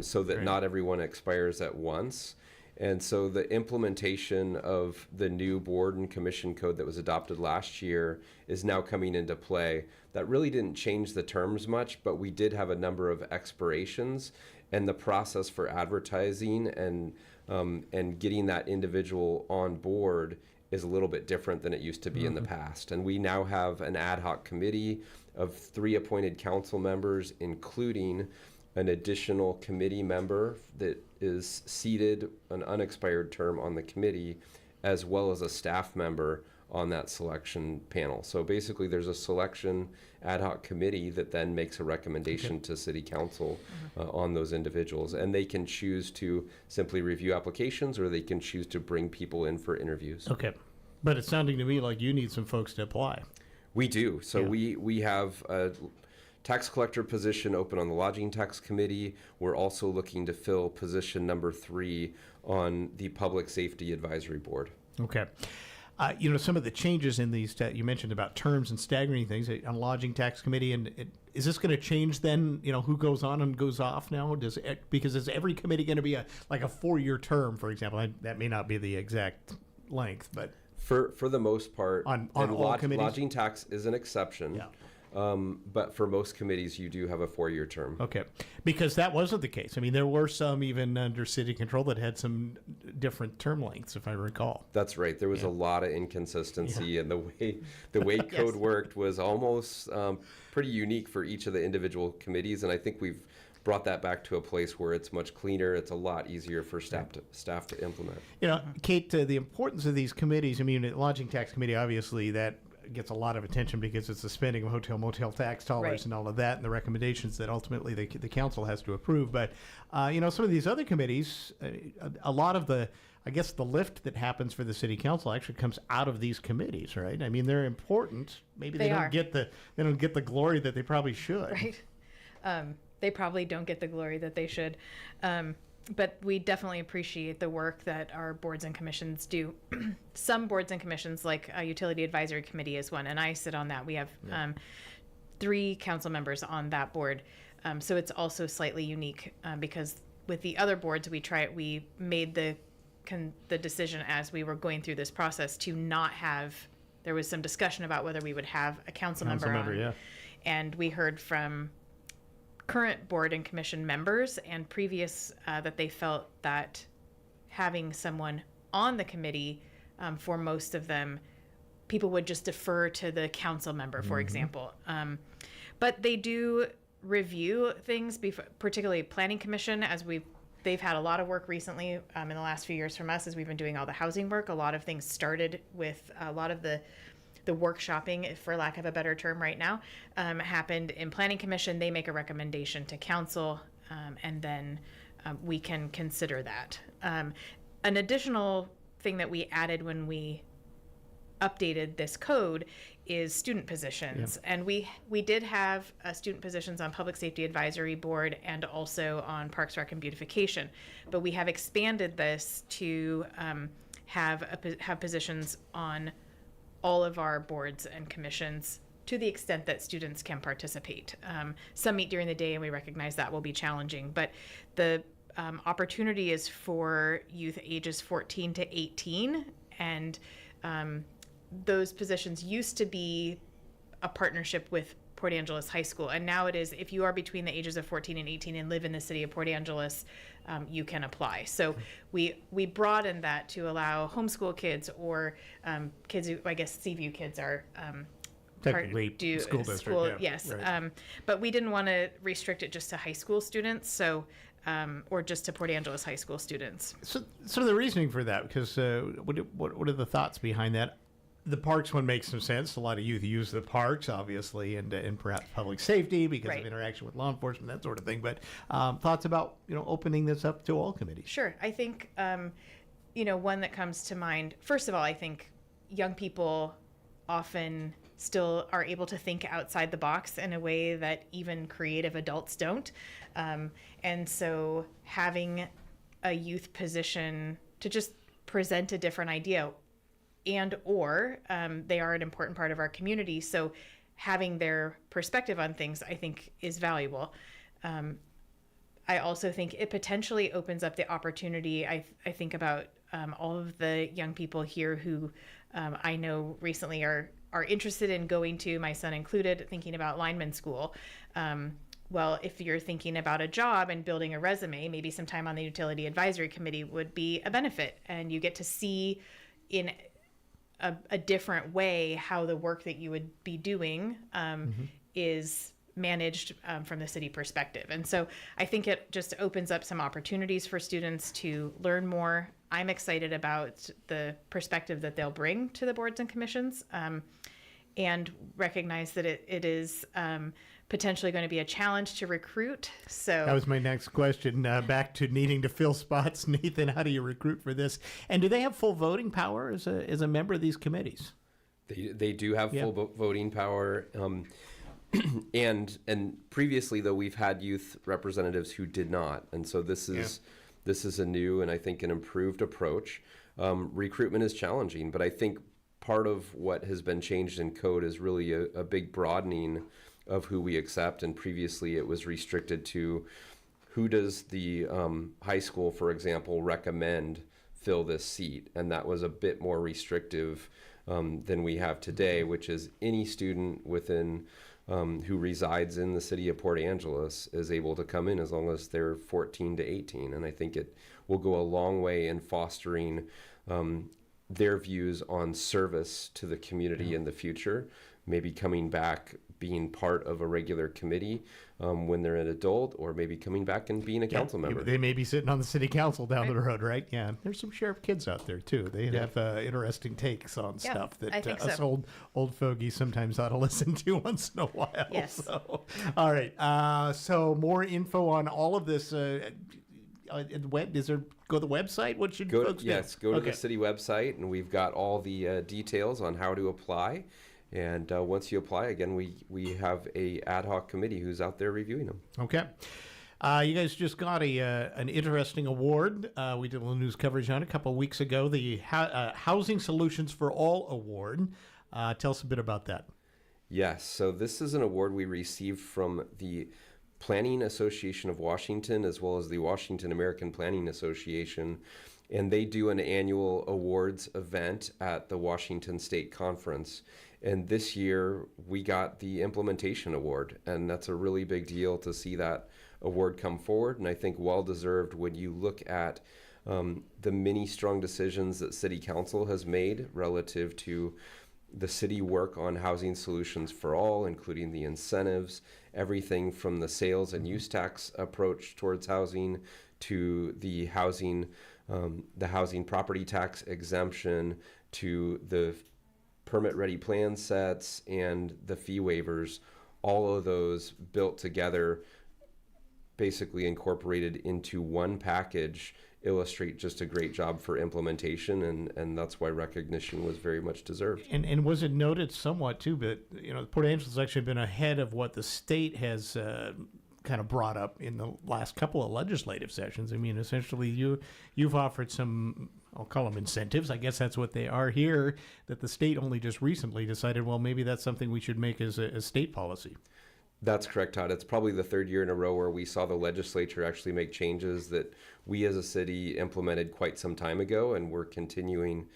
so that not everyone expires at once. And so the implementation of the new board and commission code that was adopted last year is now coming into play. That really didn't change the terms much, but we did have a number of expirations, and the process for advertising and getting that individual on board is a little bit different than it used to be in the past. And we now have an ad hoc committee of 3 appointed council members, including an additional committee member that is seated an unexpired term on the committee, as well as a staff member on that selection panel. So basically there's a selection ad hoc committee that then makes a recommendation to city council on those individuals, and they can choose to simply review applications, or they can choose to bring people in for interviews. Okay, but it's sounding to me like you need some folks to apply. We do. So we have a tax collector position open on the lodging tax committee. We're also looking to fill position number 3 on the public safety advisory board. Okay. Some of the changes in these, you mentioned about terms and staggering things on lodging tax committee, and is this going to change then, who goes on and goes off now? Because is every committee going to be a 4-year term, for example? That may not be the exact length, but for the most part, on all committees? Lodging tax is an exception. Yeah. But for most committees, you do have a 4-year term. Okay, because that wasn't the case. I mean, there were some even under city control that had some different term lengths, if I recall. That's right. There was a lot of inconsistency, and the way code worked was almost pretty unique for each of the individual committees. And I think we've brought that back to a place where it's much cleaner. It's a lot easier for staff to implement. Kate, the importance of these committees. I mean, the lodging tax committee, obviously, that gets a lot of attention because it's the spending of hotel motel tax dollars and all of that, and the recommendations that ultimately the council has to approve. But some of these other committees, a lot of the lift that happens for the city council actually comes out of these committees, right? I mean, they're important. Maybe they don't get the glory that they probably should. Right. They probably don't get the glory that they should. But we definitely appreciate the work that our boards and commissions do. Some boards and commissions, like a utility advisory committee is one, and I sit on that. We have 3 council members on that board. So it's also slightly unique because with the other boards, we made the decision as we were going through this process to not have, there was some discussion about whether we would have a council member on. Yeah. And we heard from current board and commission members and previous that they felt that having someone on the committee, for most of them, people would just defer to the council member, for example. But they do review things, particularly planning commission, as they've had a lot of work recently in the last few years from us as we've been doing all the housing work. A lot of things started with a lot of the workshopping, for lack of a better term right now, happened in planning commission. They make a recommendation to council, and then we can consider that. An additional thing that we added when we updated this code is student positions. Yeah. And we did have student positions on Public Safety Advisory Board and also on Parks, Rec, and Beautification. But we have expanded this to have positions on all of our boards and commissions to the extent that students can participate. Some meet during the day, and we recognize that will be challenging, but the opportunity is for youth ages 14 to 18, and those positions used to be a partnership with Port Angeles High School, and now it is, if you are between the ages of 14 and 18 and live in the city of Port Angeles, you can apply. So we broadened that to allow homeschool kids or kids who, I guess Seaview kids are technically school district. Yes, right. But we didn't want to restrict it just to high school students, so or just to Port Angeles high school students. So the reasoning for that, because what are the thoughts behind that? The parks one makes some sense. A lot of youth use the parks, obviously, and perhaps public safety because of interaction with law enforcement, that sort of thing. But thoughts about opening this up to all committees? Sure. I think one that comes to mind. First of all, I think young people often still are able to think outside the box in a way that even creative adults don't, and so having a youth position to just present a different idea. And or they are an important part of our community, so having their perspective on things, I think, is valuable. I also think it potentially opens up the opportunity. I think about all of the young people here who I know recently are interested in going to, my son included, thinking about lineman school. Well, if you're thinking about a job and building a resume, maybe some time on the utility advisory committee would be a benefit, and you get to see in a different way how the work that you would be doing is managed from the city perspective. And so I think it just opens up some opportunities for students to learn more. I'm excited about the perspective that they'll bring to the boards and commissions, and recognize that it is potentially going to be a challenge to recruit. So that was my next question. Back to needing to fill spots, Nathan. How do you recruit for this? And do they have full voting power as a member of these committees? They do have full voting power. And previously, though, we've had youth representatives who did not, and so this is a new and I think an improved approach. Recruitment is challenging, but I think part of what has been changed in code is really a big broadening of who we accept. And previously, it was restricted to who does the high school, for example, recommend fill this seat, and that was a bit more restrictive than we have today, which is any student within who resides in the city of Port Angeles is able to come in as long as they're 14 to 18. And I think it will go a long way in fostering their views on service to the community in the future, maybe coming back, being part of a regular committee when they're an adult, or maybe coming back and being a council member. They may be sitting on the city council down the road, right? Yeah. There's some sheriff kids out there, too. They have interesting takes on stuff that us old fogies sometimes ought to listen to once in a while. Yes. So, all right. So more info on all of this. Go to the website? What should folks do? Yes, go to the city website, and we've got all the details on how to apply. And once you apply, again, we have a ad hoc committee who's out there reviewing them. Okay. You guys just got an interesting award. We did a little news coverage on it a couple of weeks ago, the Housing Solutions for All Award. Tell us a bit about that. Yes, so this is an award we received from the Planning Association of Washington, as well as the Washington American Planning Association. And they do an annual awards event at the Washington State Conference. And this year we got the Implementation Award, and that's a really big deal to see that award come forward. And I think well-deserved when you look at the many strong decisions that City Council has made relative to the city work on housing solutions for all, including the incentives, everything from the sales and use tax approach towards housing to the housing property tax exemption to the permit-ready plan sets and the fee waivers. All of those built together, basically incorporated into one package, illustrate just a great job for implementation, and that's why recognition was very much deserved. And was it noted somewhat too, but Port Angeles has actually been ahead of what the state has kind of brought up in the last couple of legislative sessions. I mean, essentially you've offered some, I'll call them incentives, I guess that's what they are here, that the state only just recently decided, well, maybe that's something we should make as a state policy. That's correct, Todd. It's probably the third year in a row where we saw the legislature actually make changes that we as a city implemented quite some time ago, and we're continuing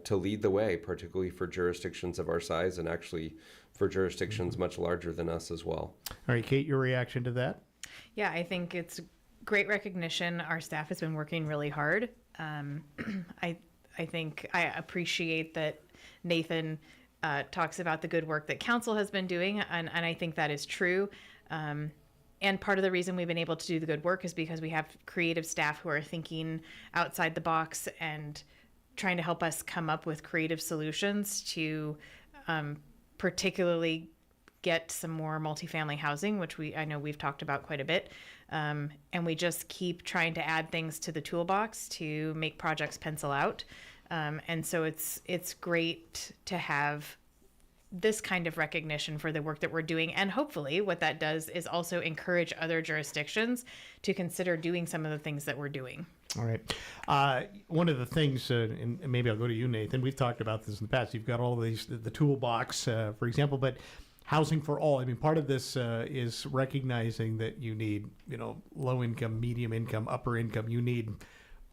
to lead the way, particularly for jurisdictions of our size and actually for jurisdictions much larger than us as well. All right, Kate, your reaction to that? Yeah, I think it's great recognition. Our staff has been working really hard. I think I appreciate that Nathan talks about the good work that council has been doing, and I think that is true. And part of the reason we've been able to do the good work is because we have creative staff who are thinking outside the box and trying to help us come up with creative solutions to particularly get some more multifamily housing, which I know we've talked about quite a bit. And we just keep trying to add things to the toolbox to make projects pencil out. And so it's great to have this kind of recognition for the work that we're doing. And hopefully what that does is also encourage other jurisdictions to consider doing some of the things that we're doing. All right. One of the things, and maybe I'll go to you, Nathan, we've talked about this in the past. You've got all of these, the toolbox, for example, but housing for all. I mean, part of this is recognizing that you need, low income, medium income, upper income. You need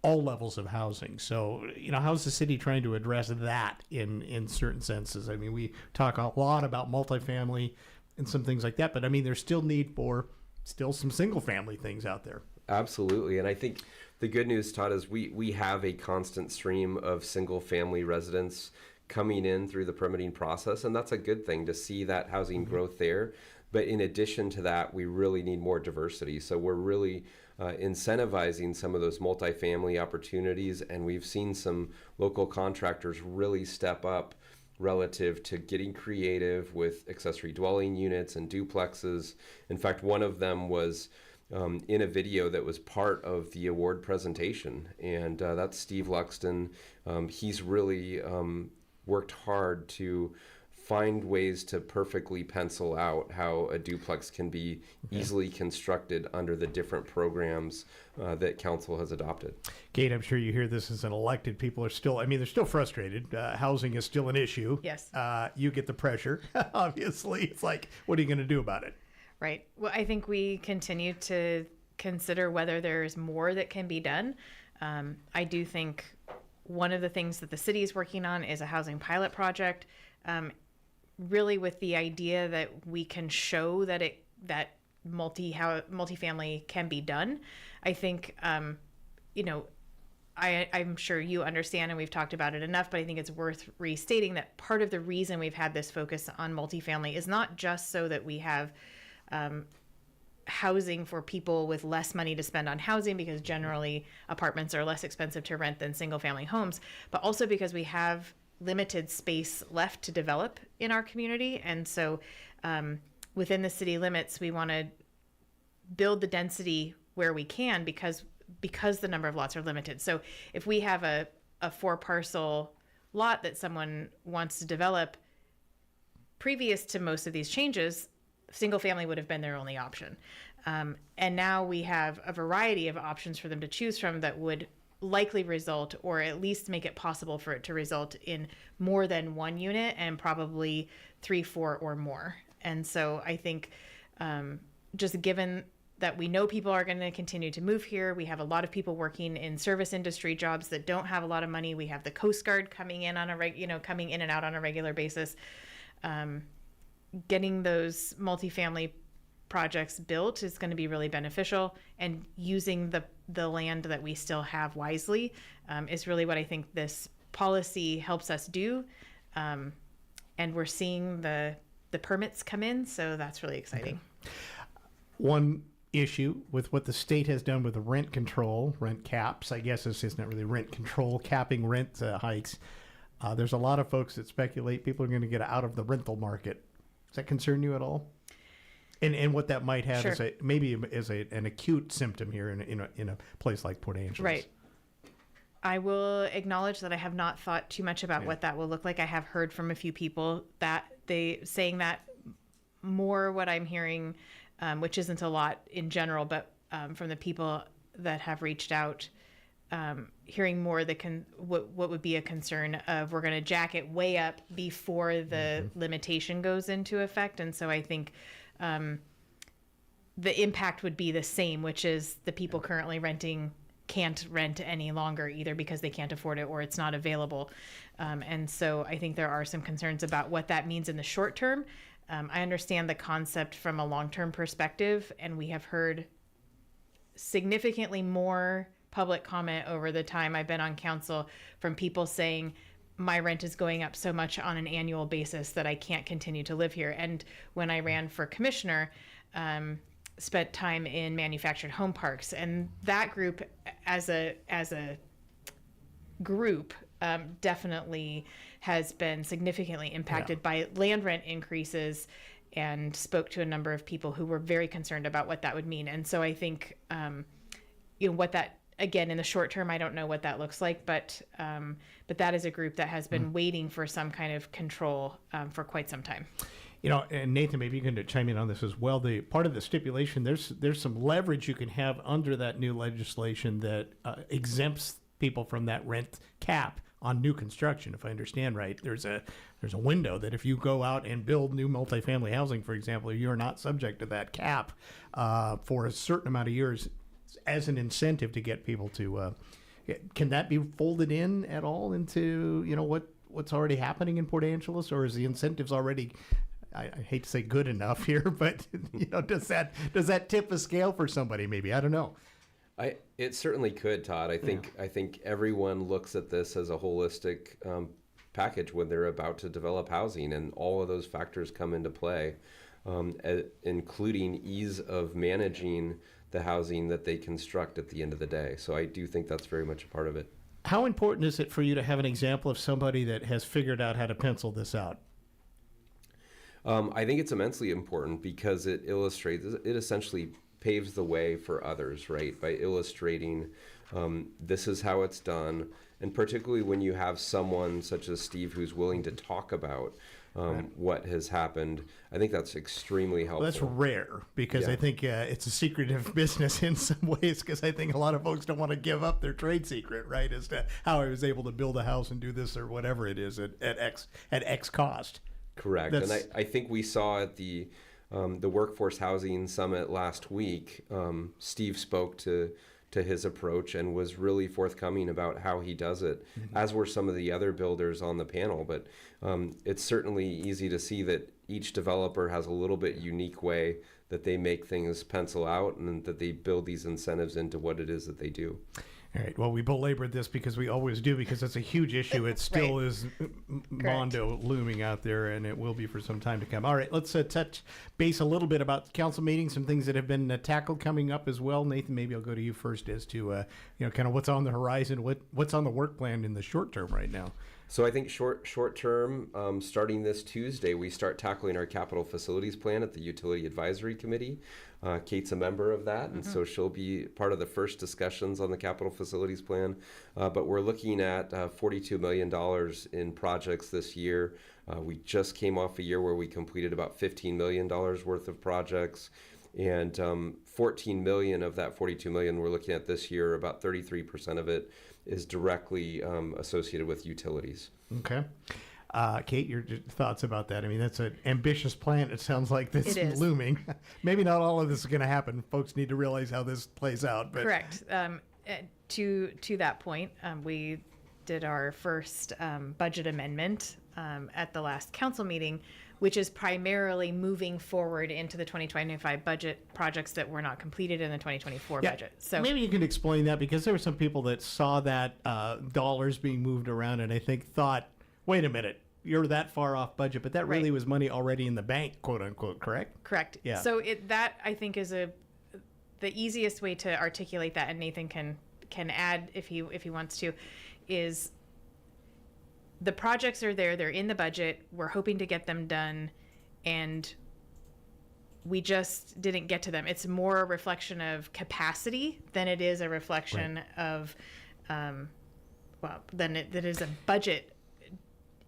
all levels of housing. So, how's the city trying to address that in certain senses? I mean, we talk a lot about multifamily and some things like that, but I mean, there's still need for some single family things out there. Absolutely. And I think the good news, Todd, is we have a constant stream of single family residents coming in through the permitting process, and that's a good thing to see that housing growth there. But in addition to that, we really need more diversity. So we're really incentivizing some of those multifamily opportunities, and we've seen some local contractors really step up relative to getting creative with accessory dwelling units and duplexes. In fact, one of them was in a video that was part of the award presentation, and that's Steve Luxton. He's really worked hard to find ways to perfectly pencil out how a duplex can be easily constructed under the different programs that council has adopted. Kate, I'm sure you hear this as an elected. People are still, they're still frustrated. Housing is still an issue. Yes. You get the pressure, obviously. It's like, what are you going to do about it? Right. Well, I think we continue to consider whether there's more that can be done. I do think one of the things that the city is working on is a housing pilot project, really with the idea that we can show that multifamily can be done. I think, I'm sure you understand, and we've talked about it enough, but I think it's worth restating that part of the reason we've had this focus on multifamily is not just so that we have housing for people with less money to spend on housing, because generally apartments are less expensive to rent than single family homes, but also because we have limited space left to develop in our community. And so within the city limits, we want to build the density where we can because the number of lots are limited. So if we have a 4-parcel lot that someone wants to develop, previous to most of these changes, single family would have been their only option. And now we have a variety of options for them to choose from that would likely result, or at least make it possible for it to result in more than one unit, and probably 3, 4, or more. And so I think just given that we know people are going to continue to move here, we have a lot of people working in service industry jobs that don't have a lot of money. We have the Coast Guard coming in coming in and out on a regular basis. Getting those multifamily projects built is going to be really beneficial, and using the land that we still have wisely is really what I think this policy helps us do. And we're seeing the permits come in, so that's really exciting. Okay. One issue with what the state has done with the rent control, rent caps, I guess it's not really rent control, capping rent hikes. There's a lot of folks that speculate people are going to get out of the rental market. Does that concern you at all? And what that might have Sure. as an acute symptom here in a place like Port Angeles. Right. I will acknowledge that I have not thought too much about what that will look like. I have heard from a few people that saying that more what I'm hearing, which isn't a lot in general, but from the people that have reached out, hearing more what would be a concern of we're going to jack it way up before the limitation goes into effect. And so I think the impact would be the same, which is the people currently renting can't rent any longer, either because they can't afford it or it's not available. And so I think there are some concerns about what that means in the short term. I understand the concept from a long-term perspective, and we have heard significantly more public comment over the time I've been on council from people saying, my rent is going up so much on an annual basis that I can't continue to live here. And when I ran for commissioner, spent time in manufactured home parks, and that group as a group definitely has been significantly impacted by land rent increases, and spoke to a number of people who were very concerned about what that would mean. And so I think what that, again, in the short term, I don't know what that looks like, but that is a group that has been waiting for some kind of control for quite some time. And Nathan, maybe you can chime in on this as well. The part of the stipulation, there's some leverage you can have under that new legislation that exempts people from that rent cap on new construction. If I understand right, there's a window that if you go out and build new multifamily housing, for example, you're not subject to that cap for a certain amount of years as an incentive to get people to. Can that be folded in at all into what's already happening in Port Angeles, or is the incentives already? I hate to say good enough here, but does that tip a scale for somebody? Maybe, I don't know. It certainly could, Todd. I think everyone looks at this as a holistic package when they're about to develop housing, and all of those factors come into play, including ease of managing the housing that they construct at the end of the day. So I do think that's very much a part of it. How important is it for you to have an example of somebody that has figured out how to pencil this out? I think it's immensely important because it essentially paves the way for others, right? By illustrating this is how it's done. And particularly when you have someone such as Steve who's willing to talk about what has happened, I think that's extremely helpful. Well, that's rare because I think it's a secretive business in some ways, because I think a lot of folks don't want to give up their trade secret, right, as to how I was able to build a house and do this or whatever it is at X cost. Correct. And I think we saw at the Workforce Housing Summit last week, Steve spoke to his approach and was really forthcoming about how he does it, as were some of the other builders on the panel. But it's certainly easy to see that each developer has a little bit unique way that they make things pencil out and that they build these incentives into what it is that they do. All right. Well, we belabored this because we always do, because it's a huge issue. It still is mondo looming out there, and it will be for some time to come. All right. Let's touch base a little bit about council meetings, some things that have been tackled coming up as well. Nathan, maybe I'll go to you first as to kind of what's on the horizon, what's on the work plan in the short term right now. So I think short term, starting this Tuesday, we start tackling our capital facilities plan at the Utility Advisory Committee. Kate's a member of that, and so she'll be part of the first discussions on the capital facilities plan. But we're looking at $42 million in projects this year. We just came off a year where we completed about $15 million worth of projects. And 14 million of that 42 million we're looking at this year, about 33% of it is directly associated with utilities. Okay. Kate, your thoughts about that? I mean, that's an ambitious plan. It sounds like this is looming. Maybe not all of this is going to happen. Folks need to realize how this plays out. But. Correct. To that point, we did our first budget amendment at the last council meeting, which is primarily moving forward into the 2025 budget projects that were not completed in the 2024 budget. So maybe you can explain that, because there were some people that saw that dollars being moved around and I think thought, wait a minute, you're that far off budget, but that really was money already in the bank, quote unquote, correct? Correct. Yeah. So that I think is the easiest way to articulate that, and Nathan can add if he wants to, is the projects are there, they're in the budget, we're hoping to get them done, and we just didn't get to them. It's more a reflection of capacity than it is a reflection of, than it is a budget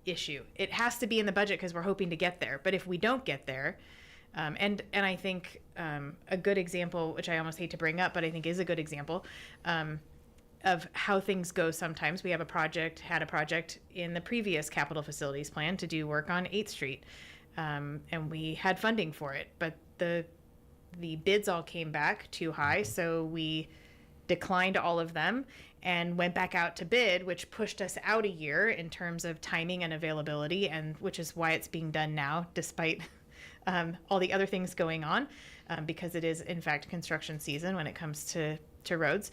issue. It has to be in the budget because we're hoping to get there. But if we don't get there, and I think a good example, which I almost hate to bring up, but I think is a good example, of how things go sometimes. We had a project in the previous capital facilities plan to do work on 8th Street, and we had funding for it, but the bids all came back too high, so we declined all of them and went back out to bid, which pushed us out a year in terms of timing and availability, and which is why it's being done now, despite all the other things going on, because it is in fact construction season when it comes to roads.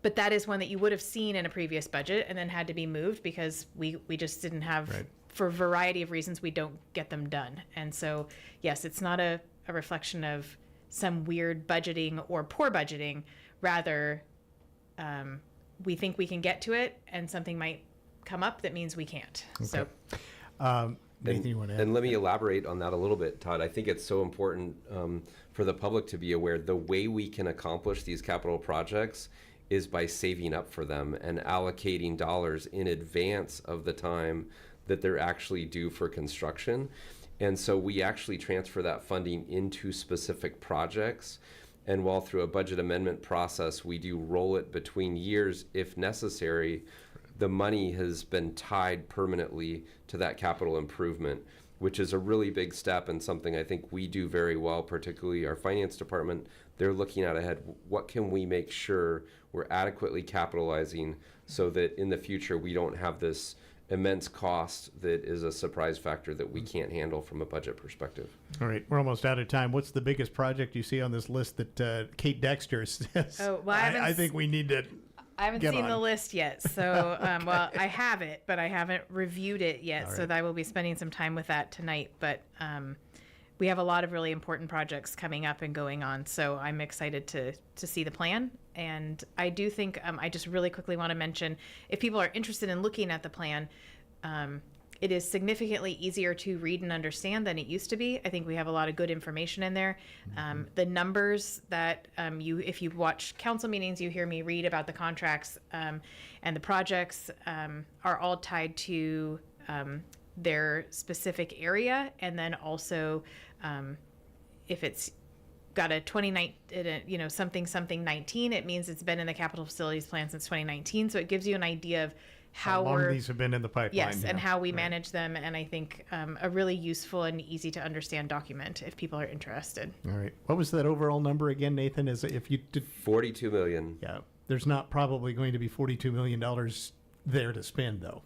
But that is one that you would have seen in a previous budget and then had to be moved because we just didn't have, for a variety of reasons, we don't get them done. And so, yes, it's not a reflection of some weird budgeting or poor budgeting. Rather, we think we can get to it and something might come up that means we can't. Okay. So, Nathan, you want to add? And let me elaborate on that a little bit, Todd. I think it's so important for the public to be aware the way we can accomplish these capital projects is by saving up for them and allocating dollars in advance of the time that they're actually due for construction. And so we actually transfer that funding into specific projects. And while through a budget amendment process, we do roll it between years if necessary, the money has been tied permanently to that capital improvement, which is a really big step and something I think we do very well, particularly our finance department. They're looking out ahead. What can we make sure we're adequately capitalizing so that in the future we don't have this immense cost that is a surprise factor that we can't handle from a budget perspective. All right, we're almost out of time. What's the biggest project you see on this list that Kate Dexter says? Oh, well, I think we need to I haven't get seen on the list yet, so well, I have it, but I haven't reviewed it yet. All So right. I will be spending some time with that tonight. But we have a lot of really important projects coming up and going on, so I'm excited to see the plan. And I do think I just really quickly want to mention, if people are interested in looking at the plan, it is significantly easier to read and understand than it used to be. I think we have a lot of good information in there. The numbers that if you watch council meetings, you hear me read about the contracts and the projects are all tied to their specific area. And then also if it's got a 2019, something 19, it means it's been in the capital facilities plan since 2019. So it gives you an idea of how long these have been in the pipeline. Yes, and how we Right. manage them. And I think a really useful and easy to understand document if people are interested. All right. What was that overall number again, Nathan? Is if you did $42 million. Yeah. There's not probably going to be $42 million there to spend, though.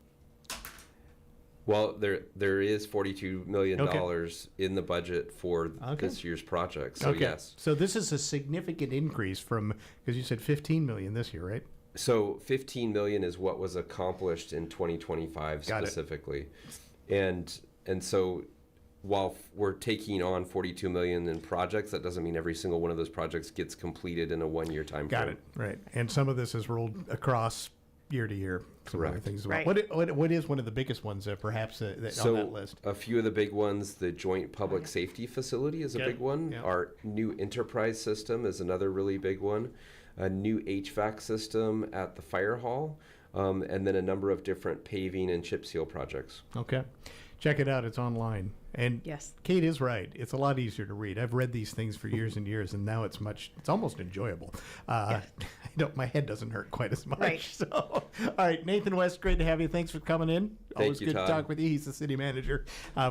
Well, there is $42 million Okay. in the budget for this year's project. So okay. yes. So this is a significant increase from, because you said $15 million this year, right? So $15 million is what was accomplished in 2025 Got it. specifically. And so while we're taking on $42 million in projects, that doesn't mean every single one of those projects gets completed in a one-year time Got frame. it. Right. And some of this is rolled across year to year. Some other Correct. things as well. Right. What is one of the biggest ones perhaps that So on that list? a few of the big ones, the Joint Public Safety Facility is a Okay. big one. Yeah. Our new enterprise system is another really big one. A new HVAC system at the fire hall, and then a number of different paving and chip seal projects. Okay. Check it out. It's online. And Yes. Kate is right. It's a lot easier to read. I've read these things for years and years, and now it's almost enjoyable. My head doesn't hurt quite as much. Right. So, all right, Nathan West, great to have you. Thanks for coming in. Always you, good Todd. to talk with you. He's the city manager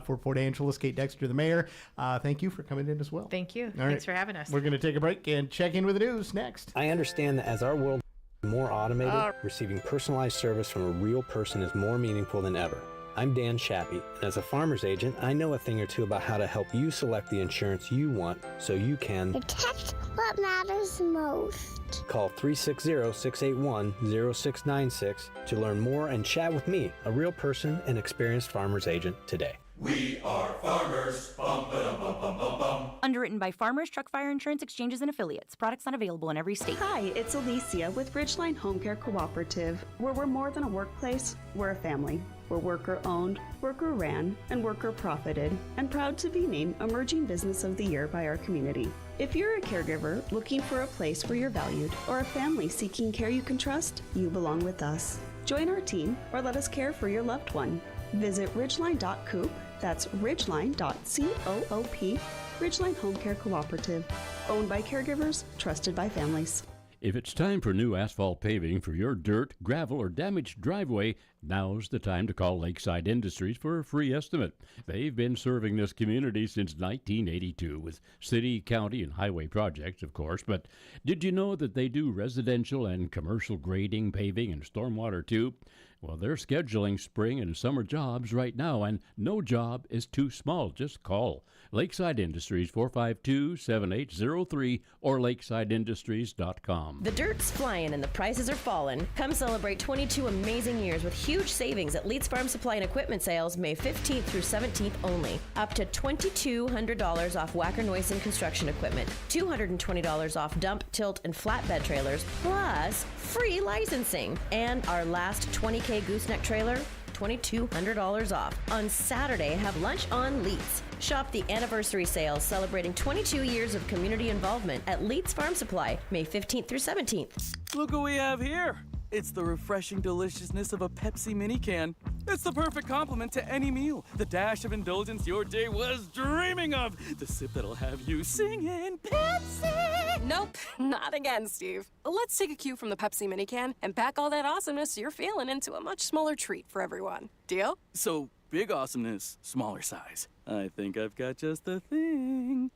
for Port Angeles. Kate Dexter, the mayor. Thank you for coming in as well. Thank you. All right. Thanks for having us. We're going to take a break and check in with the news next. I understand that as our world is more automated, receiving personalized service from a real person is more meaningful than ever. I'm Dan Shappy, and as a farmer's agent, I know a thing or two about how to help you select the insurance you want so you can protect what matters most. Call 360-681-0696 to learn more and chat with me, a real person and experienced farmer's agent, today. We are farmers. Bum, ba-dum, bum, bum, bum, bum. Underwritten by Farmers Truck Fire Insurance Exchanges and Affiliates. Products not available in every state. Hi, it's Alicia with Ridgeline Home Care Cooperative, where we're more than a workplace, we're a family. We're worker-owned, worker-ran, and worker-profited, and proud to be named Emerging Business of the Year by our community. If you're a caregiver looking for a place where you're valued, or a family seeking care you can trust, you belong with us. Join our team, or let us care for your loved one. Visit ridgeline.coop, that's ridgeline.coop, Ridgeline Home Care Cooperative, owned by caregivers, trusted by families. If it's time for new asphalt paving for your dirt, gravel, or damaged driveway, now's the time to call Lakeside Industries for a free estimate. They've been serving this community since 1982 with city, county, and highway projects, of course. But did you know that they do residential and commercial grading, paving, and stormwater too? Well, they're scheduling spring and summer jobs right now, and no job is too small. Just call Lakeside Industries 452-7803 or lakesideindustries.com. The dirt's flying and the prices are falling. Come celebrate 22 amazing years with huge savings at Leeds Farm Supply and Equipment sales May 15th through 17th only. Up to $2,200 off Wacker Neuson construction equipment, $220 off dump, tilt, and flatbed trailers, plus free licensing. And our last 20K gooseneck trailer, $2,200 off. On Saturday, have lunch on Leeds. Shop the anniversary sales celebrating 22 years of community involvement at Leeds Farm Supply, May 15th through 17th. Look what we have here. It's the refreshing deliciousness of a Pepsi mini can. It's the perfect complement to any meal. The dash of indulgence your day was dreaming of. The sip that'll have you singing Pepsi. Nope, not again, Steve. Let's take a cue from the Pepsi mini can and pack all that awesomeness you're feeling into a much smaller treat for everyone. Deal? So, big awesomeness, smaller size. I think I've got just the thing.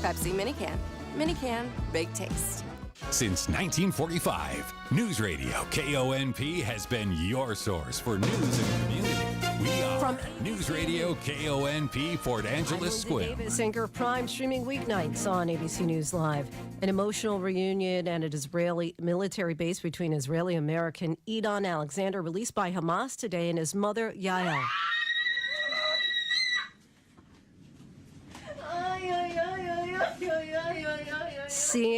Pepsi mini can. Mini can, big taste. Since 1945, News Radio KONP has been your source for news in the community. We are News Radio KONP Port Angeles Square. Davis, anchor of Prime, streaming weeknights on ABC News Live. An emotional reunion at an Israeli military base between Israeli-American Edon Alexander, released by Hamas today, and his mother, Yael. Seeing